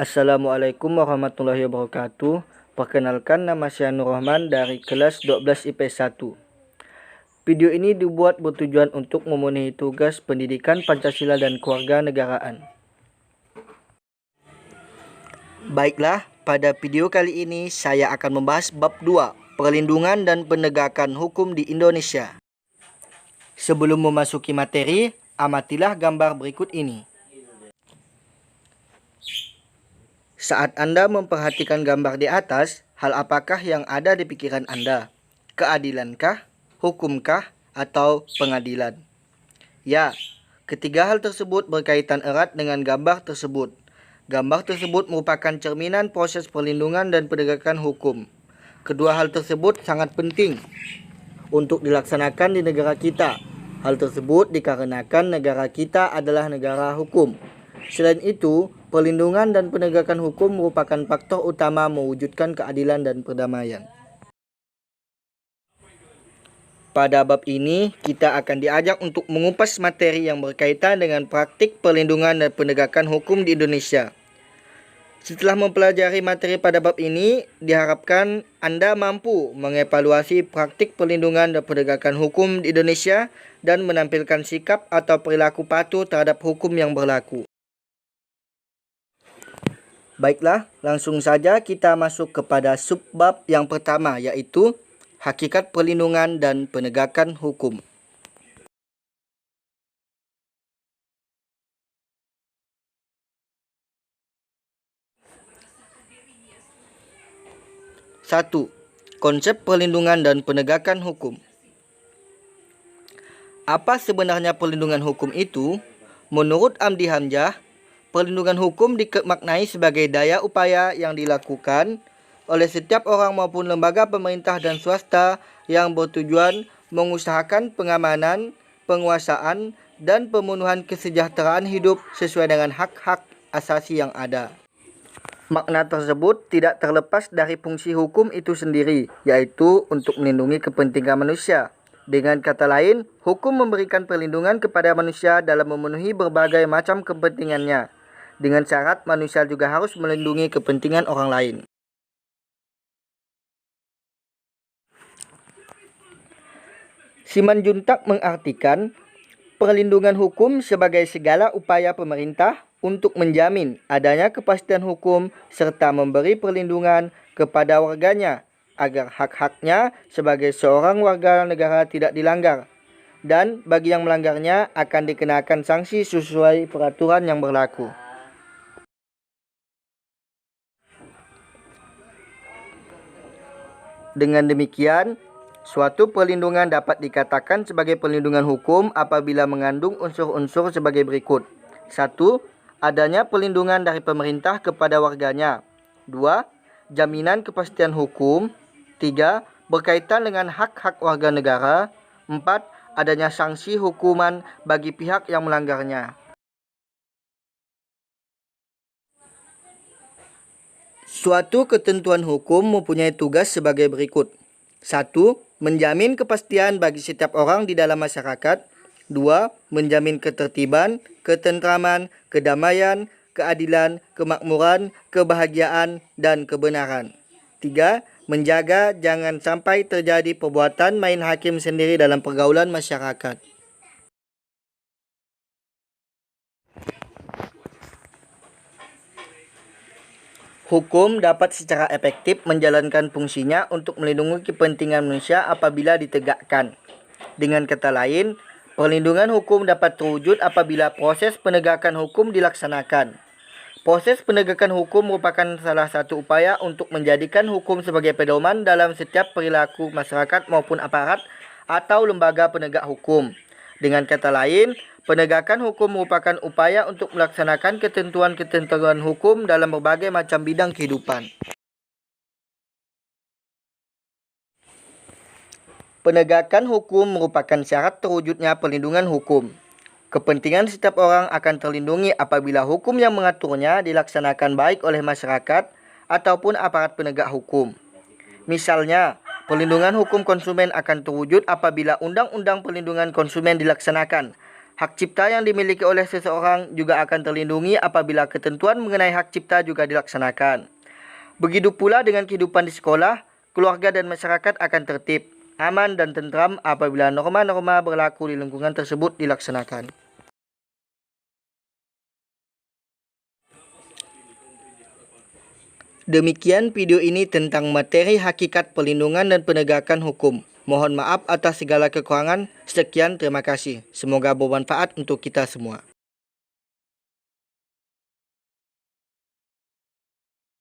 Assalamualaikum warahmatullahi wabarakatuh. Perkenalkan, nama saya Nur Rahman dari kelas 12 IPS 1. Video ini dibuat bertujuan untuk memenuhi tugas pendidikan Pancasila dan kewarganegaraan. Baiklah, pada video kali ini saya akan membahas bab 2, perlindungan dan penegakan hukum di Indonesia. Sebelum memasuki materi, amatilah gambar berikut ini. Saat Anda memperhatikan gambar di atas, hal apakah yang ada di pikiran Anda? Keadilankah, hukumkah, atau pengadilan? Ya, ketiga hal tersebut berkaitan erat dengan gambar tersebut. Gambar tersebut merupakan cerminan proses perlindungan dan penegakan hukum. Kedua hal tersebut sangat penting untuk dilaksanakan di negara kita. Hal tersebut dikarenakan negara kita adalah negara hukum. Selain itu, perlindungan dan penegakan hukum merupakan faktor utama mewujudkan keadilan dan perdamaian. Pada bab ini, kita akan diajak untuk mengupas materi yang berkaitan dengan praktik perlindungan dan penegakan hukum di Indonesia. Setelah mempelajari materi pada bab ini, diharapkan Anda mampu mengevaluasi praktik perlindungan dan penegakan hukum di Indonesia dan menampilkan sikap atau perilaku patuh terhadap hukum yang berlaku. Baiklah, langsung saja kita masuk kepada subbab yang pertama, yaitu hakikat perlindungan dan penegakan hukum. Satu, konsep perlindungan dan penegakan hukum. Apa sebenarnya perlindungan hukum itu? Menurut Amdi Hamzah, perlindungan hukum dimaknai sebagai daya upaya yang dilakukan oleh setiap orang maupun lembaga pemerintah dan swasta yang bertujuan mengusahakan pengamanan, penguasaan, dan pemenuhan kesejahteraan hidup sesuai dengan hak-hak asasi yang ada. Makna tersebut tidak terlepas dari fungsi hukum itu sendiri, yaitu untuk melindungi kepentingan manusia. Dengan kata lain, hukum memberikan perlindungan kepada manusia dalam memenuhi berbagai macam kepentingannya. Dengan syarat manusia juga harus melindungi kepentingan orang lain. Simanjuntak mengartikan perlindungan hukum sebagai segala upaya pemerintah untuk menjamin adanya kepastian hukum serta memberi perlindungan kepada warganya agar hak-haknya sebagai seorang warga negara tidak dilanggar, dan bagi yang melanggarnya akan dikenakan sanksi sesuai peraturan yang berlaku. Dengan demikian, suatu perlindungan dapat dikatakan sebagai perlindungan hukum apabila mengandung unsur-unsur sebagai berikut. 1. Adanya perlindungan dari pemerintah kepada warganya. 2. Jaminan kepastian hukum. 3. Berkaitan dengan hak-hak warga negara. 4. Adanya sanksi hukuman bagi pihak yang melanggarnya. Suatu ketentuan hukum mempunyai tugas sebagai berikut. 1. Menjamin kepastian bagi setiap orang di dalam masyarakat. 2. Menjamin ketertiban, ketentraman, kedamaian, keadilan, kemakmuran, kebahagiaan, dan kebenaran. 3. Menjaga jangan sampai terjadi perbuatan main hakim sendiri dalam pergaulan masyarakat. Hukum dapat secara efektif menjalankan fungsinya untuk melindungi kepentingan manusia apabila ditegakkan. Dengan kata lain, perlindungan hukum dapat terwujud apabila proses penegakan hukum dilaksanakan. Proses penegakan hukum merupakan salah satu upaya untuk menjadikan hukum sebagai pedoman dalam setiap perilaku masyarakat maupun aparat atau lembaga penegak hukum. Dengan kata lain, penegakan hukum merupakan upaya untuk melaksanakan ketentuan-ketentuan hukum dalam berbagai macam bidang kehidupan. Penegakan hukum merupakan syarat terwujudnya perlindungan hukum. Kepentingan setiap orang akan terlindungi apabila hukum yang mengaturnya dilaksanakan baik oleh masyarakat ataupun aparat penegak hukum. Misalnya, perlindungan hukum konsumen akan terwujud apabila Undang-Undang Perlindungan Konsumen dilaksanakan Hak cipta yang dimiliki oleh seseorang juga akan terlindungi apabila ketentuan mengenai hak cipta juga dilaksanakan. Begitu pula dengan kehidupan di sekolah, keluarga dan masyarakat akan tertib, aman dan tentram apabila norma-norma berlaku di lingkungan tersebut dilaksanakan. Demikian video ini tentang materi hakikat perlindungan dan penegakan hukum. Mohon maaf atas segala kekurangan. Sekian, terima kasih. Semoga bermanfaat untuk kita semua.